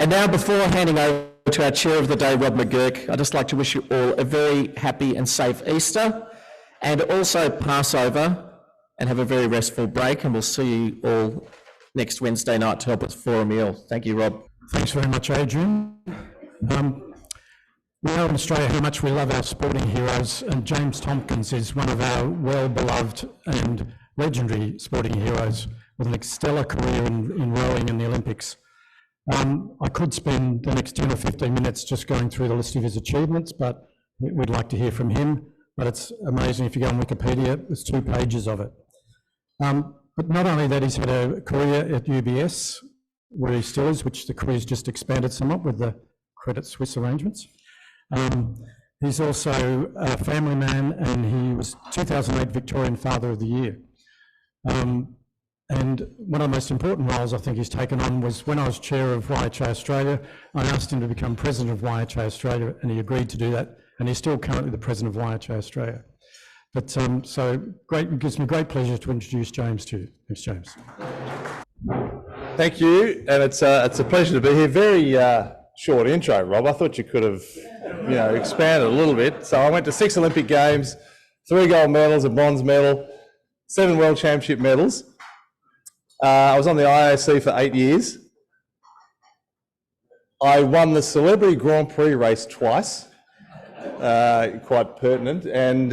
And now, before handing over to our Chair of the Day, Rob McGurk, I'd just like to wish you all a very happy and safe Easter, and also Passover, and have a very restful break, and we'll see you all next Wednesday night to help us for a meal. Thank you, Rob. Thanks very much, Adrian. We know in Australia how much we love our sporting heroes, and James Tomkins is one of our well-beloved and legendary sporting heroes with an stellar career in rowing in the Olympics. I could spend the next 10 or 15 minutes just going through the list of his achievements, but we'd like to hear from him. But it's amazing, if you go on Wikipedia, there's 2 pages of it. But not only that, he's had a career at UBS, where he still is, which the career's just expanded somewhat with the Credit Suisse arrangements. He's also a family man, and he was 2008 Victorian Father of the Year. And one of the most important roles I think he's taken on was when I was chair of YHA Australia. I asked him to become president of YHA Australia, and he agreed to do that, and he's still currently the president of YHA Australia. But so great, it gives me great pleasure to introduce James to you. Thanks, James. Thank you, and it's a pleasure to be here. Very short intro, Rob. I thought you could have, expanded a little bit. So I went to 6 Olympic Games, 3 gold medals, a bronze medal, 7 World Championship medals. I was on the IOC for 8 years. I won the Celebrity Grand Prix race twice, quite pertinent, and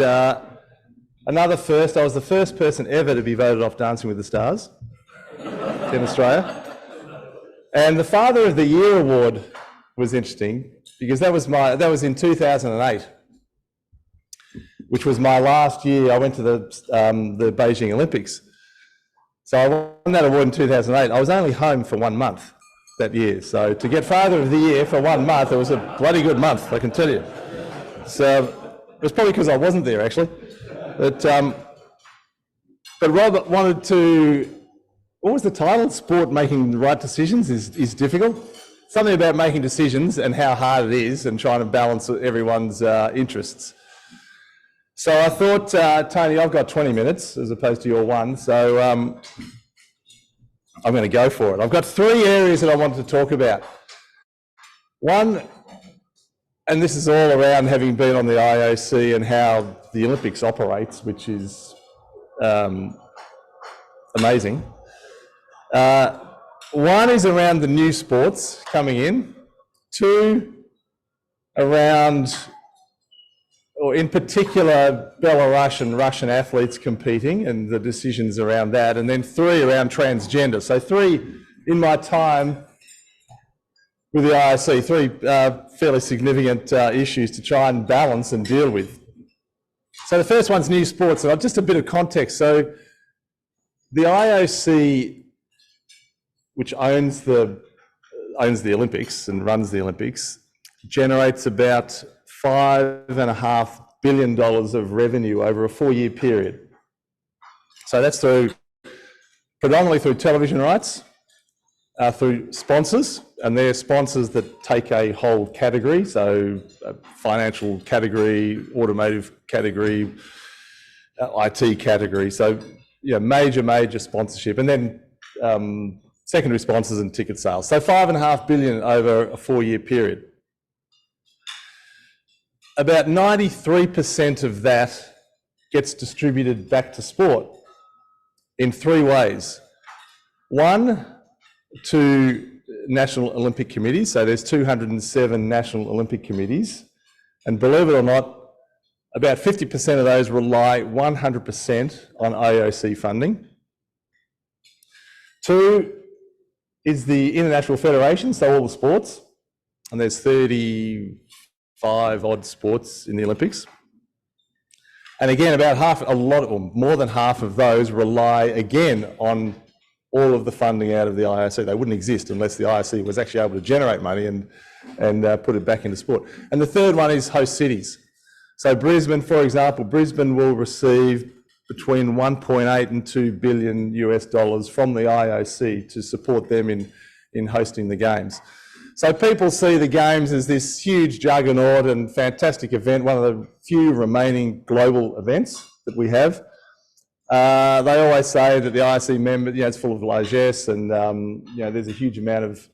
another first. I was the first person ever to be voted off Dancing with the Stars in Australia. And the Father of the Year award was interesting because that was in 2008, which was my last year. I went to the Beijing Olympics. So I won that award in 2008. I was only home for 1 month that year. So to get Father of the Year for 1 month, it was a bloody good month, I can tell you. So it was probably because I wasn't there, actually. But Rob wanted to, what was the title? Sport Making the Right Decisions is difficult. Something about making decisions and how hard it is and trying to balance everyone's interests. So I thought, Tony, I've got 20 minutes as opposed to your 1, so I'm going to go for it. I've got 3 areas that I wanted to talk about. One, and this is all around having been on the IOC and how the Olympics operates, which is amazing. One is around the new sports coming in. 2, around, or in particular, Belarus and Russian athletes competing and the decisions around that. And then 3, around transgender. So 3, in my time with the IOC, 3 fairly significant issues to try and balance and deal with. So the first one's new sports, and just a bit of context. So the IOC, which owns the Olympics and runs the Olympics, generates about $5.5 billion of revenue over a 4-year period. So that's predominantly through television rights, through sponsors, and they're sponsors that take a whole category, so a financial category, automotive category, IT category, so major sponsorship, and then secondary sponsors and ticket sales. So $5.5 billion over a 4-year period. About 93% of that gets distributed back to sport in 3 ways. 1, to National Olympic Committees. So there's 207 National Olympic Committees. And believe it or not, about 50% of those rely 100% on IOC funding. 2 is the international federation, so all the sports. And there's 35 odd sports in the Olympics. And again, more than half of those rely again on all of the funding out of the IOC. They wouldn't exist unless the IOC was actually able to generate money and put it back into sport. And the third one is host cities. So Brisbane, for example, Brisbane will receive between 1.8 and $2 billion US from the IOC to support them in hosting the Games. So people see the Games as this huge juggernaut and fantastic event, one of the few remaining global events that we have. They always say that the IOC member, it's full of largesse, and there's a huge amount of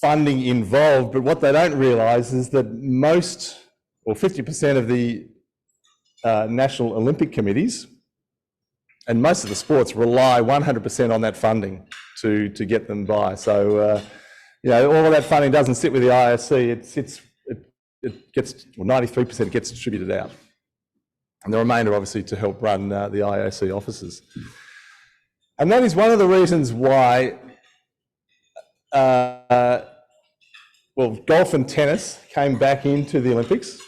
funding involved, but what they don't realise is that most, or 50% of the National Olympic Committees and most of the sports rely 100% on that funding to get them by. So, you know, all of that funding doesn't sit with the IOC, it gets, well, 93% gets distributed out. And the remainder, obviously, to help run the IOC offices. And that is one of the reasons why, well, golf and tennis came back into the Olympics.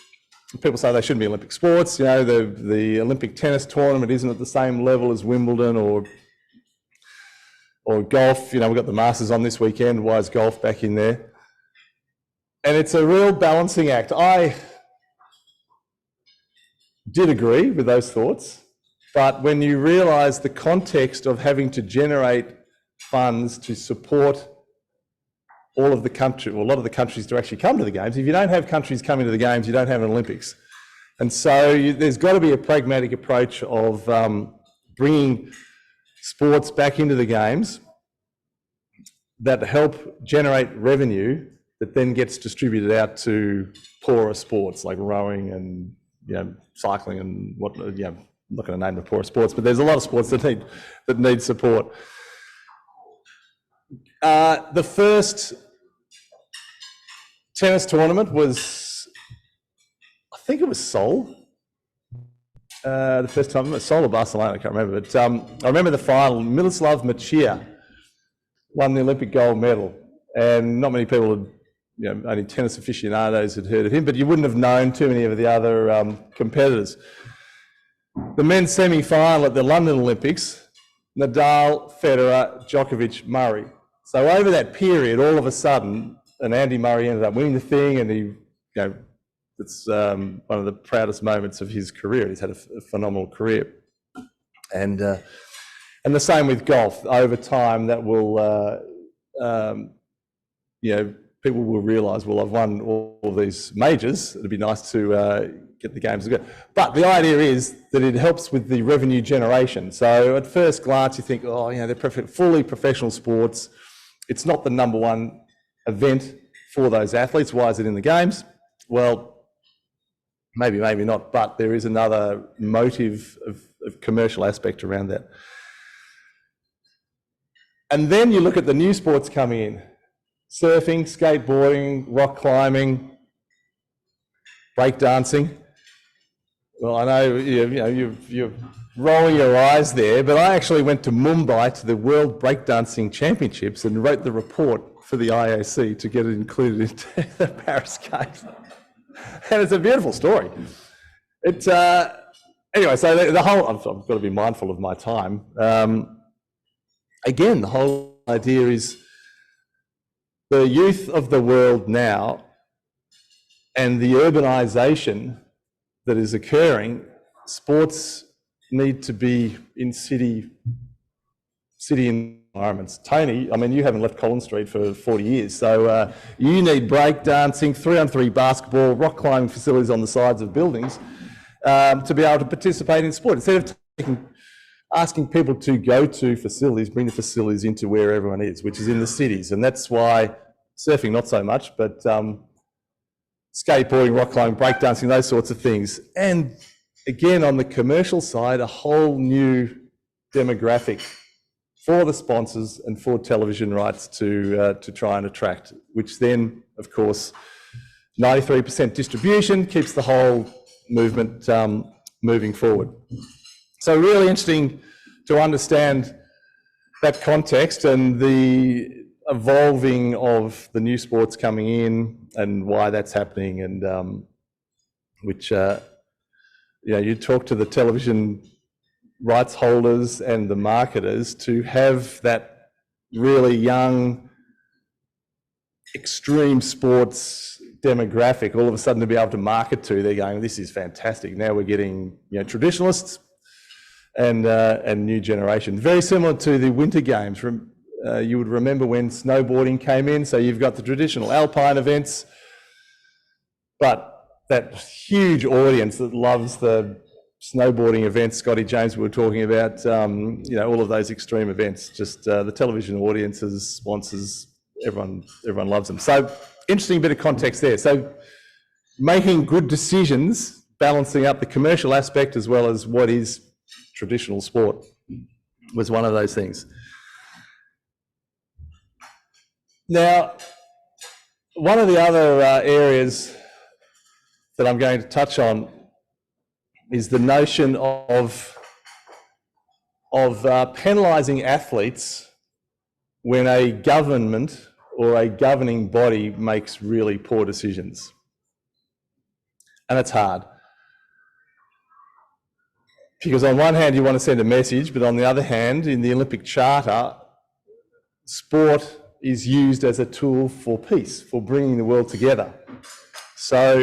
People say they shouldn't be Olympic sports. You know, the Olympic tennis tournament isn't at the same level as Wimbledon or golf. You know, we've got the Masters on this weekend. Why is golf back in there? And it's a real balancing act. I did agree with those thoughts, but when you realise the context of having to generate funds to support all of the country, well, a lot of the countries to actually come to the games. If you don't have countries coming to the games, you don't have an Olympics. And so there's got to be a pragmatic approach of bringing sports back into the games that help generate revenue that then gets distributed out to poorer sports like rowing and, you know, cycling and what, you know, I'm not going to name the poorer sports, but there's a lot of sports that need support. The first tennis tournament was, I think it was Seoul. The first time, Seoul or Barcelona, I can't remember. But I remember the final. Miroslav Machia won the Olympic gold medal, and not many people had, you know, only tennis aficionados had heard of him, but you wouldn't have known too many of the other competitors. The men's semi-final at the London Olympics, Nadal, Federer, Djokovic, Murray. So over that period, all of a sudden, and Andy Murray ended up winning the thing, and he, you know, it's one of the proudest moments of his career. He's had a phenomenal career, and the same with golf. Over time, that will, you know, people will realise, well, I've won all of these majors. It'd be nice to get the games to go. But the idea is that it helps with the revenue generation. So at first glance, you think, oh, you know, they're fully professional sports. It's not the number one event for those athletes. Why is it in the games? Well, maybe not, but there is another motive of commercial aspect around that. And then you look at the new sports coming in: surfing, skateboarding, rock climbing, breakdancing. Well, I know, you're rolling your eyes there, but I actually went to Mumbai to the World Breakdancing Championships and wrote the report for the IOC to get it included into the Paris Games. And it's a beautiful story. It's anyway, so the whole, I've got to be mindful of my time. Again, the whole idea is the youth of the world now and the urbanisation that is occurring. Sports need to be in city environments. Tony, I mean, you haven't left Collins Street for 40 years, so you need breakdancing, 3-on-3 basketball, rock climbing facilities on the sides of buildings to be able to participate in sport. Instead of asking people to go to facilities, bring the facilities into where everyone is, which is in the cities. And that's why surfing, not so much, but skateboarding, rock climbing, breakdancing, those sorts of things. And again, on the commercial side, a whole new demographic for the sponsors and for television rights to try and attract, which then, of course, 93% distribution keeps the whole movement moving forward. So really interesting to understand that context and the evolving of the new sports coming in and why that's happening, and which, you know, you talk to the television rights holders and the marketers to have that really young, extreme sports demographic all of a sudden to be able to market to. They're going, this is fantastic. Now we're getting, you know, traditionalists and new generation. Very similar to the Winter Games. You would remember when snowboarding came in, so you've got the traditional alpine events, but that huge audience that loves the snowboarding events, Scotty James we were talking about, you know, all of those extreme events, just the television audiences, sponsors, everyone loves them. So interesting bit of context there. So making good decisions, balancing up the commercial aspect as well as what is traditional sport was one of those things. Now, one of the other areas that I'm going to touch on is the notion of penalising athletes when a government or a governing body makes really poor decisions. And it's hard. Because on one hand you want to send a message, but on the other hand, in the Olympic Charter, sport is used as a tool for peace, for bringing the world together. So,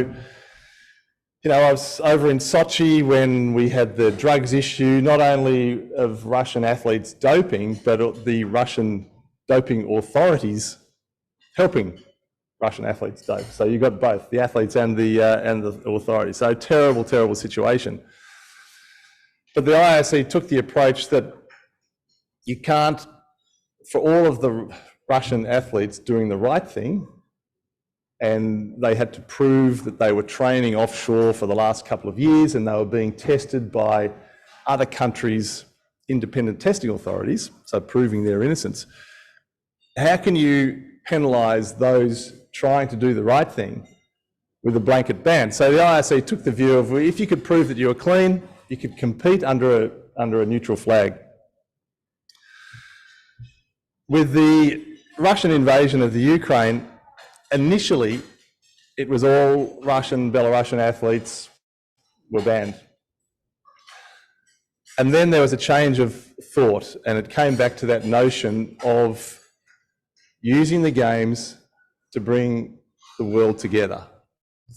you know, I was over in Sochi when we had the drugs issue, not only of Russian athletes doping, but the Russian doping authorities helping Russian athletes dope. So you've got both, the athletes and the authorities. So terrible, terrible situation. But the IOC took the approach that you can't, for all of the Russian athletes doing the right thing, and they had to prove that they were training offshore for the last couple of years and they were being tested by other countries' independent testing authorities, so proving their innocence. How can you penalise those trying to do the right thing with a blanket ban? So the IOC took the view of, if you could prove that you were clean, you could compete under a neutral flag. With the Russian invasion of the Ukraine, initially it was all Russian, Belarusian athletes were banned. And then there was a change of thought, and it came back to that notion of using the games to bring the world together,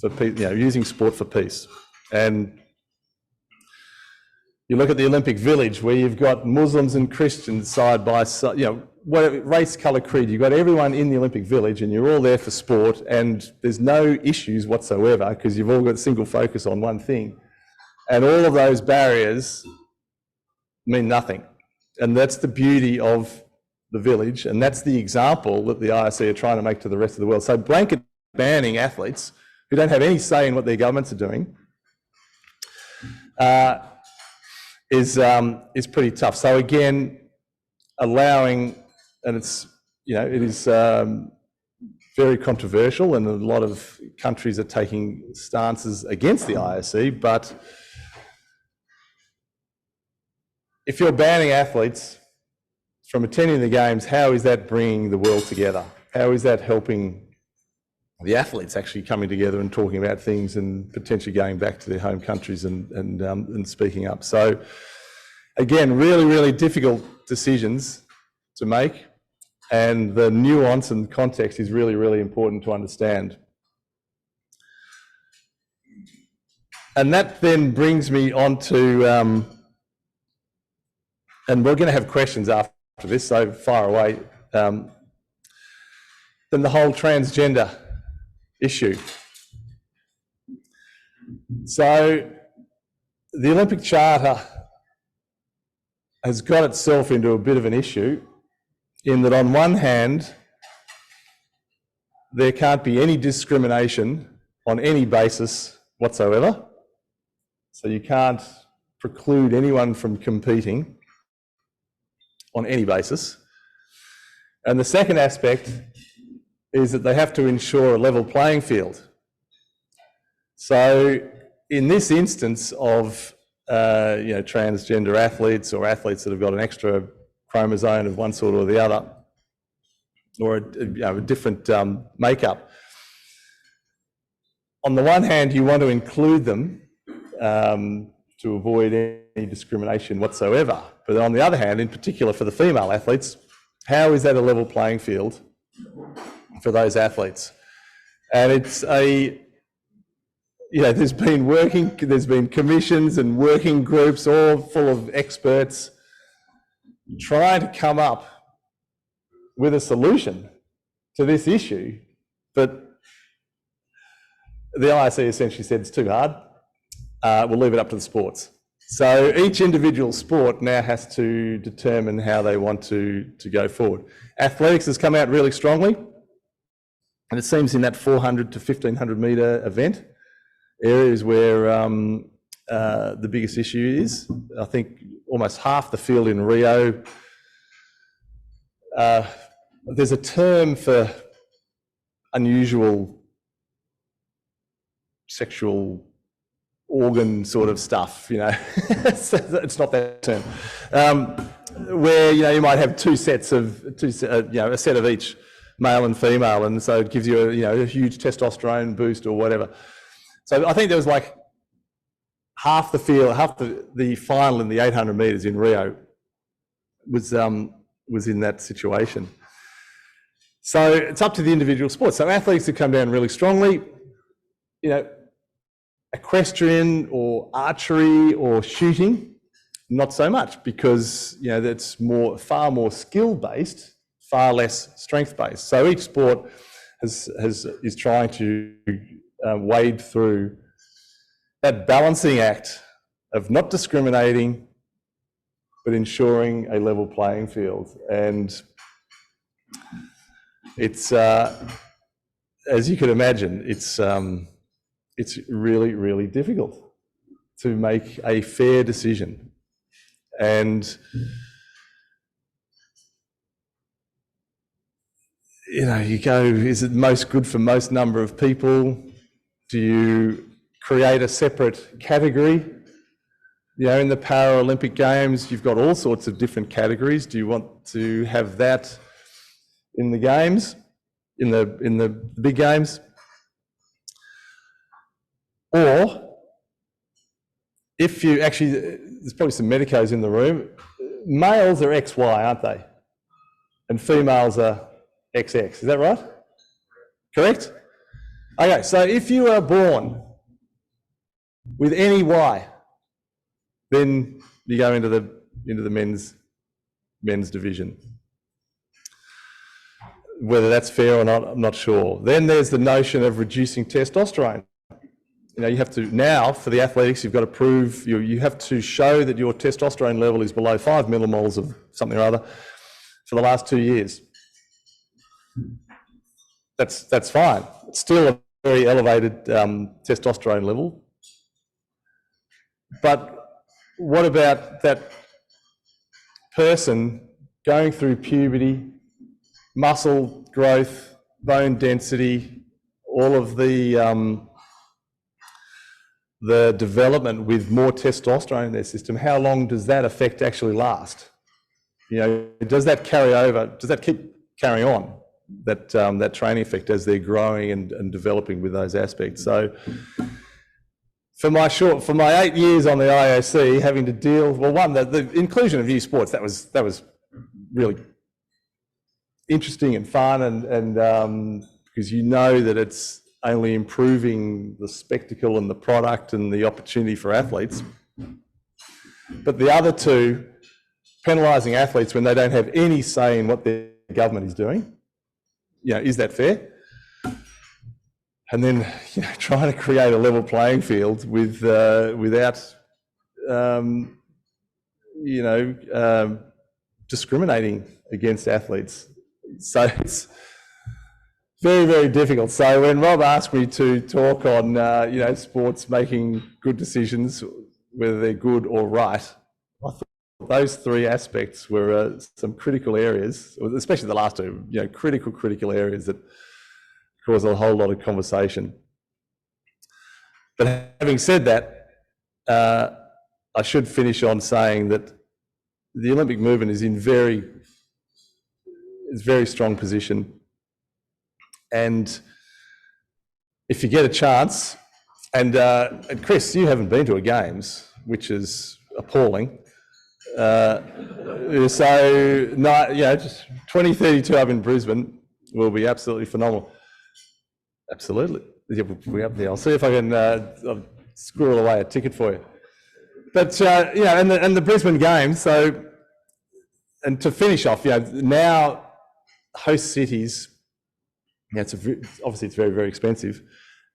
for peace, you know, using sport for peace. And you look at the Olympic Village where you've got Muslims and Christians side by side, you know, whatever, race, colour, creed, you've got everyone in the Olympic Village and you're all there for sport and there's no issues whatsoever because you've all got a single focus on one thing. And all of those barriers mean nothing. And that's the beauty of the village, and that's the example that the IOC are trying to make to the rest of the world. So blanket banning athletes who don't have any say in what their governments are doing is pretty tough. So again, allowing, and it's, you know, it is very controversial, and a lot of countries are taking stances against the IOC, but if you're banning athletes from attending the games, how is that bringing the world together? How is that helping the athletes actually coming together and talking about things and potentially going back to their home countries and speaking up? So again, really, really difficult decisions to make, and the nuance and context is really, really important to understand. And that then brings me on to, and we're going to have questions after this, so far away, then the whole transgender issue. So the Olympic Charter has got itself into a bit of an issue in that on one hand, there can't be any discrimination on any basis whatsoever. So you can't preclude anyone from competing on any basis. And the second aspect is that they have to ensure a level playing field. So in this instance of you know, transgender athletes or athletes that have got an extra chromosome of one sort or the other, or a different makeup, on the one hand you want to include them to avoid any discrimination whatsoever. But on the other hand, in particular for the female athletes, how is that a level playing field for those athletes? And it's a, you know, there's been commissions and working groups all full of experts trying to come up with a solution to this issue, but the IOC essentially said it's too hard. We'll leave it up to the sports. So each individual sport now has to determine how they want to go forward. Athletics has come out really strongly. And it seems in that 400 to 1500 metre event area is where the biggest issue is. I think almost half the field in Rio, there's a term for unusual sexual organ sort of stuff, you know. It's not that term. Where, you know, you might have a set of each, male and female, and so it gives you a huge testosterone boost or whatever. So I think there was like half the field, half the final in the 800 metres in Rio was in that situation. So it's up to the individual sports. So athletes have come down really strongly. You know, equestrian or archery or shooting, not so much, because that's far more skill-based, far less strength-based. So each sport is trying to wade through that balancing act of not discriminating, but ensuring a level playing field. And it's, as you can imagine, it's really, really difficult to make a fair decision. And you go, is it most good for most number of people? Do you create a separate category? In the Paralympic Games, you've got all sorts of different categories. Do you want to have that in the games, in the big games? Or if you actually, there's probably some medicos in the room, males are XY, aren't they? And females are XX, is that right? Correct? Okay, so if you are born with any Y, then you go into the men's division. Whether that's fair or not, I'm not sure. Then there's the notion of reducing testosterone. You have to, now for the athletics, you've got to prove, you have to show that your testosterone level is below 5 millimoles of something or other for the last 2 years. That's fine. It's still a very elevated testosterone level. But what about that person going through puberty, muscle growth, bone density, all of the development with more testosterone in their system? How long does that effect actually last? Does that carry over? Does that keep carrying on, that training effect, as they're growing and developing with those aspects? So for my 8 years on the IOC, having to deal, well, one, the inclusion of new sports, that was really interesting and fun, and because that it's only improving the spectacle and the product and the opportunity for athletes. But the other two, penalising athletes when they don't have any say in what their government is doing, is that fair? And then trying to create a level playing field without discriminating against athletes. So it's very, very difficult. So when Rob asked me to talk on sports making good decisions, whether they're good or right, I thought those three aspects were some critical areas, especially the last two, critical areas that cause a whole lot of conversation. But having said that, I should finish on saying that the Olympic movement is in very strong position. And if you get a chance, and Chris, you haven't been to a Games, which is appalling. Just 2032 up in Brisbane will be absolutely phenomenal. Absolutely. Yeah, we'll be up there. I'll see if I can I'll squirrel away a ticket for you. But and the Brisbane Games. So, and to finish off, now host cities. Obviously it's very, very expensive,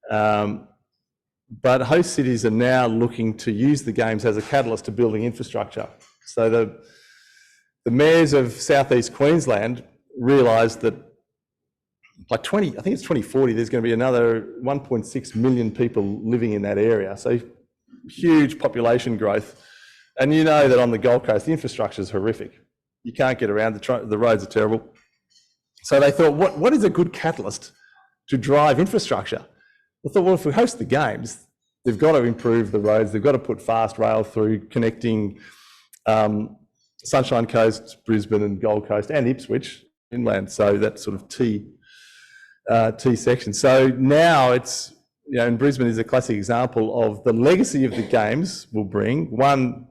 but host cities are now looking to use the Games as a catalyst to building infrastructure. So the mayors of southeast Queensland realised that by I think it's 2040, there's going to be another 1.6 million people living in that area. So huge population growth. And you know that on the Gold Coast, the infrastructure is horrific. You can't get around, the roads are terrible. So they thought, what is a good catalyst to drive infrastructure? I thought, well, if we host the games, they've got to improve the roads, they've got to put fast rail through, connecting Sunshine Coast, Brisbane and Gold Coast and Ipswich inland, so that sort of T section. So now it's, you know, in Brisbane is a classic example of the legacy of the games will bring, one,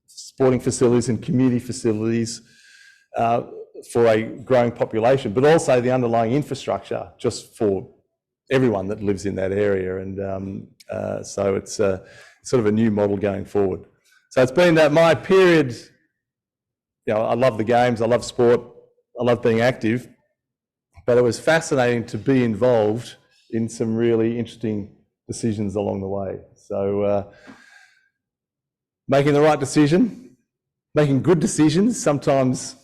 sporting facilities and community facilities for a growing population, but also the underlying infrastructure just for everyone that lives in that area. And so it's sort of a new model going forward. So it's been my period, you know, I love the games, I love sport, I love being active, but it was fascinating to be involved in some really interesting decisions along the way. So making the right decision, making good decisions sometimes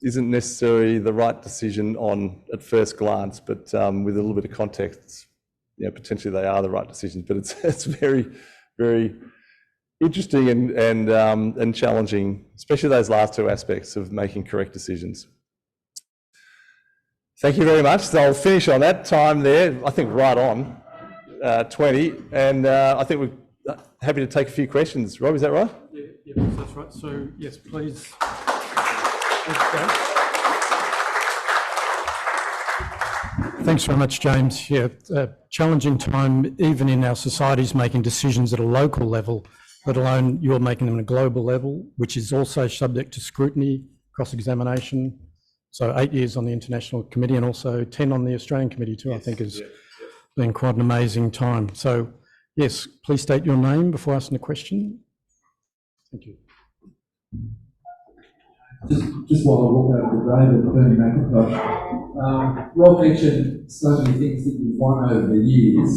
isn't necessarily the right decision at first glance, but with a little bit of context, you know, potentially they are the right decisions. But it's very, very interesting and challenging, especially those last two aspects of making correct decisions. Thank you very much. So I'll finish on that time there, I think right on 20, and I think we're happy to take a few questions. Rob, is that right? Yeah, that's right. So yes, please. Thanks very much, James. Yeah, challenging time even in our societies making decisions at a local level, let alone you're making them at a global level, which is also subject to scrutiny, cross-examination. So 8 years on the International Committee and also 10 on the Australian Committee too, yes, I think has been quite an amazing time. So yes, please state your name before asking the question. Thank you. Just while I walk over to David, Bernie McIntosh, Rob mentioned so many things that you've won over the years,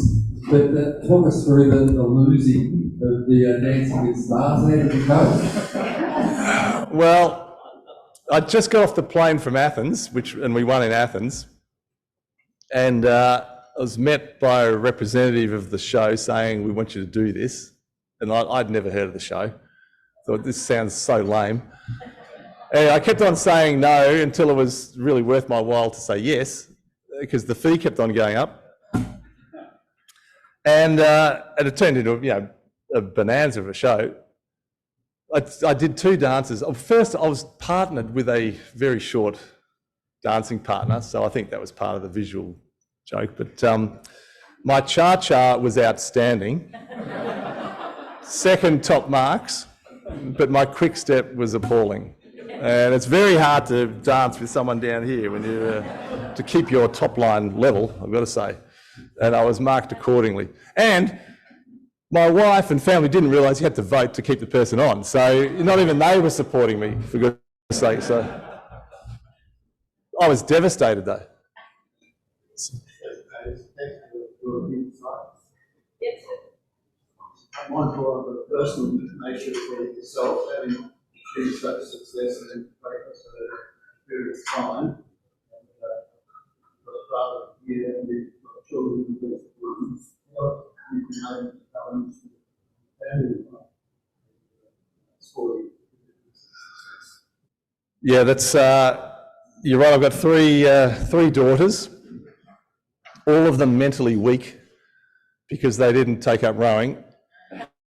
but talk us through the losing of the Dancing with Stars. How did it go? Well, I just got off the plane from Athens, and we won in Athens, and I was met by a representative of the show saying, we want you to do this, and I'd never heard of the show. Thought this sounds so lame. And I kept on saying no until it was really worth my while to say yes, because the fee kept on going up. And it turned into, you know, a bonanza of a show. I did two dances. First, I was partnered with a very short dancing partner, so I think that was part of the visual joke. But my cha-cha was outstanding. Second top marks, but my quick step was appalling. And it's very hard to dance with someone down here when you to keep your top line level, I've got to say. And I was marked accordingly. And my wife and family didn't realise you had to vote to keep the person on. So not even they were supporting me, for goodness sake. So I was devastated though. I'm mindful of the personal nature for yourself, having been such success and greatness for a period of time. And rather here and the children in the rooms, what you can name challenge family life, sporting. Yeah, that's you're right. I've got three daughters, all of them mentally weak because they didn't take up rowing.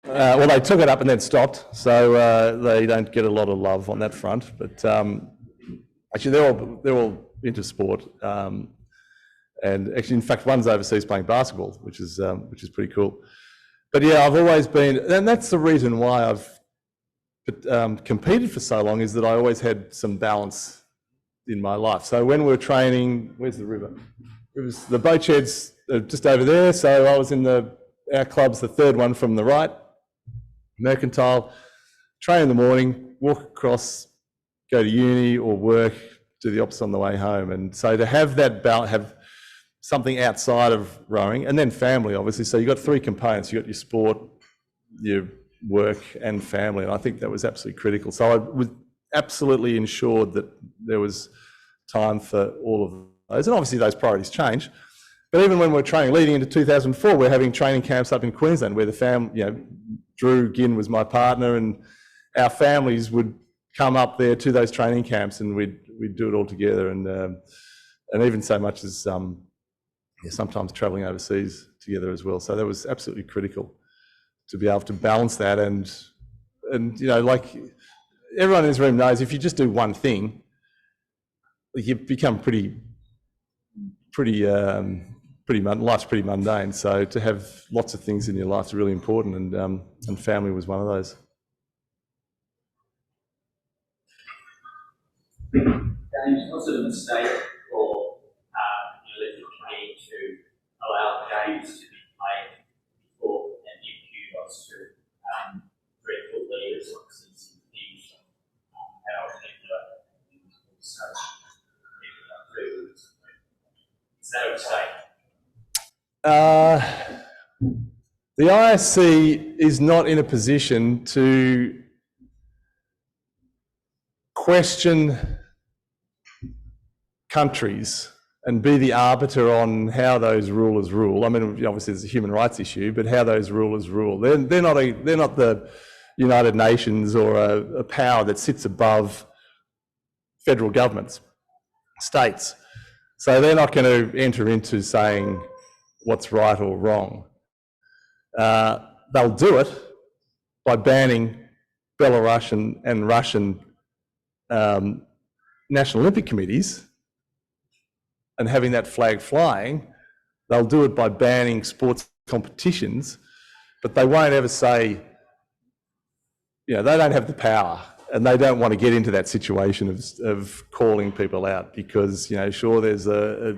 Well, they took it up and then stopped, so they don't get a lot of love on that front. But actually, they're all into sport, and actually, in fact, one's overseas playing basketball, which is pretty cool. But yeah, I've always been, and that's the reason why I've competed for so long, is that I always had some balance in my life. So when we were training, where's the river? It was the boat sheds just over there. So I was in our club's the third one from the right. Mercantile, train in the morning, walk across, go to uni or work, do the opposite on the way home. And so to have that balance, have something outside of rowing, and then family, obviously. So you've got three components. You've got your sport, your work and family. And I think that was absolutely critical. So I was absolutely ensured that there was time for all of those, and obviously those priorities change. But even when we're training, leading into 2004, we're having training camps up in Queensland where the family, Drew Ginn was my partner, and our families would come up there to those training camps, and we'd do it all together, and even so much as sometimes travelling overseas together as well. So that was absolutely critical to be able to balance that, and like everyone in this room knows, if you just do one thing, you become life's pretty mundane. So to have lots of things in your life is really important, and family was one of those. James, was it a mistake for the elected committee to allow games to be played before and give kudos to dreadful leaders like CCP, our so is that a mistake? The ISC is not in a position to question countries and be the arbiter on how those rulers rule. I mean, obviously there's a human rights issue, but how those rulers rule. They're not the United Nations or a power that sits above federal governments, states. So they're not going to enter into saying what's right or wrong. They'll do it by banning Belarusian and Russian National Olympic committees and having that flag flying. They'll do it by banning sports competitions, but they won't ever say, they don't have the power, and they don't want to get into that situation of calling people out, because, sure, there's the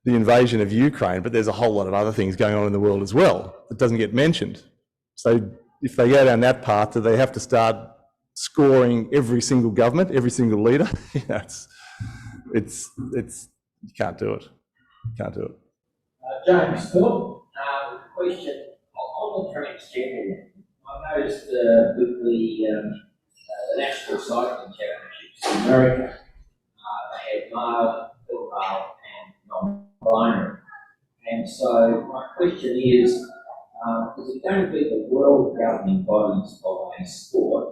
invasion of Ukraine, but there's a whole lot of other things going on in the world as well that doesn't get mentioned. So if they go down that path, do they have to start scoring every single government, every single leader? It's you can't do it. Can't do it. James, Philip, question on the transgender. I noticed with the National Cycling Championships in America, they had male, female, and non-binary. And so my question is it going to be the world governing bodies of a sport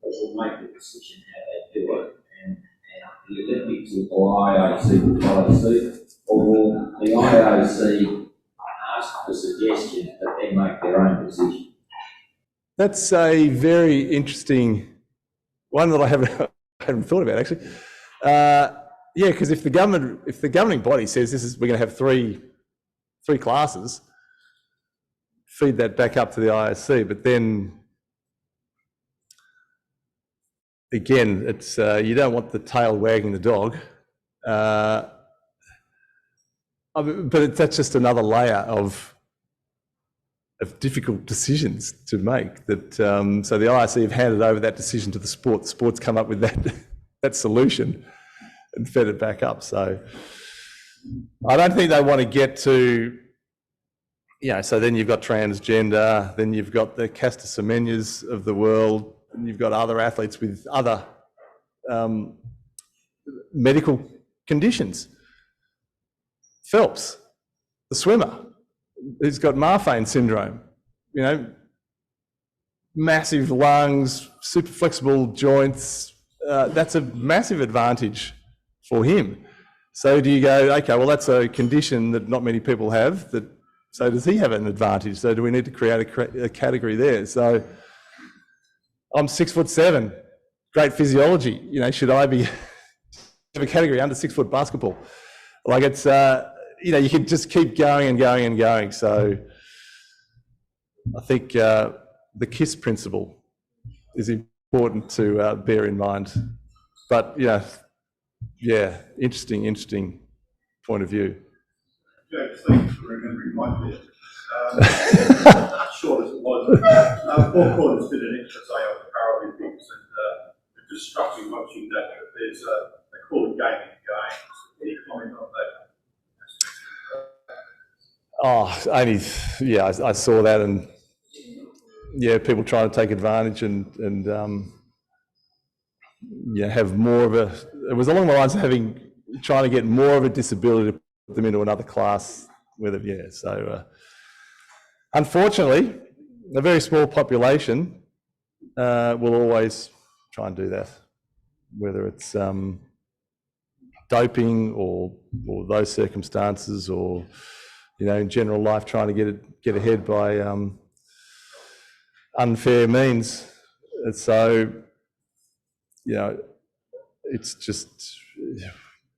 that will make the decision how they do it, and the Olympics will IOC to follow suit, or will the IOC ask for suggestions but then make their own decision? That's a very interesting one that I haven't thought about, actually. Yeah, because if the governing body says we're going to have three classes, feed that back up to the IOC, but then again, it's you don't want the tail wagging the dog, but that's just another layer of difficult decisions to make. That so the IOC have handed over that decision to the sport. The sport's come up with that solution and fed it back up. So I don't think they want to get to, so then you've got transgender, then you've got the Caster Semenyas of the world, and you've got other athletes with other medical conditions. Phelps, the swimmer, who's got Marfan syndrome, massive lungs, super flexible joints. That's a massive advantage for him. So do you go, okay, well, that's a condition that not many people have, so does he have an advantage? So do we need to create a category there? So I'm 6'7", great physiology. Should I have a category under 6 foot basketball? Like it's, you can just keep going and going and going. So I think the KISS principle is important to bear in mind. But interesting point of view. James, thanks for remembering my bit. Short as it was. Paul Cordes did an extra say on the Paralympics, and it just struck me watching that there's they call it gaming games. Any comment on that? I saw that, and people trying to take advantage and have more of it was along the lines of having trying to get more of a disability to put them into another class with it. Yeah, so unfortunately, a very small population will always try and do that, whether it's doping or those circumstances, or in general life trying to get ahead by unfair means. And so it's just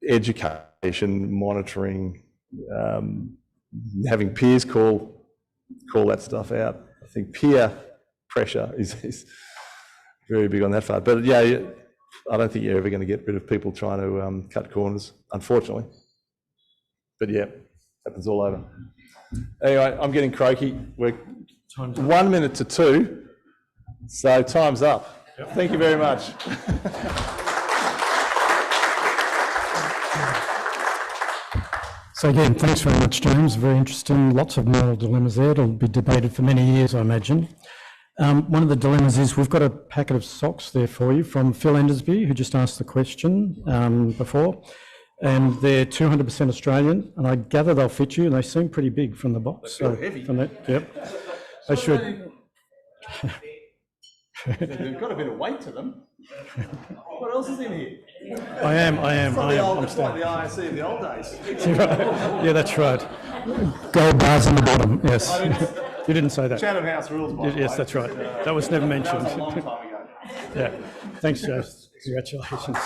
education, monitoring, having peers call that stuff out. I think peer pressure is very big on that part. But yeah, I don't think you're ever going to get rid of people trying to cut corners, unfortunately. But yeah, happens all over. Anyway, I'm getting croaky. We're 1 minute to 2, so time's up. Yep. Thank you very much. So again, thanks very much, James. Very interesting. Lots of moral dilemmas there. It'll be debated for many years, I imagine. One of the dilemmas is we've got a packet of socks there for you from Phil Endersby, who just asked the question before, and they're 200% Australian, and I gather they'll fit you, and they seem pretty big from the box. They're heavy. From that, yep. They should. They've got a bit of weight to them. What else is in here? I am. It's like the ISC of the old days. Yeah, that's right. Gold bars in the bottom, yes. You didn't say that. Chatham House rules, by the way. Yes, that's right. That was never mentioned. That was a long time ago. Yeah. Thanks, Joe. Congratulations.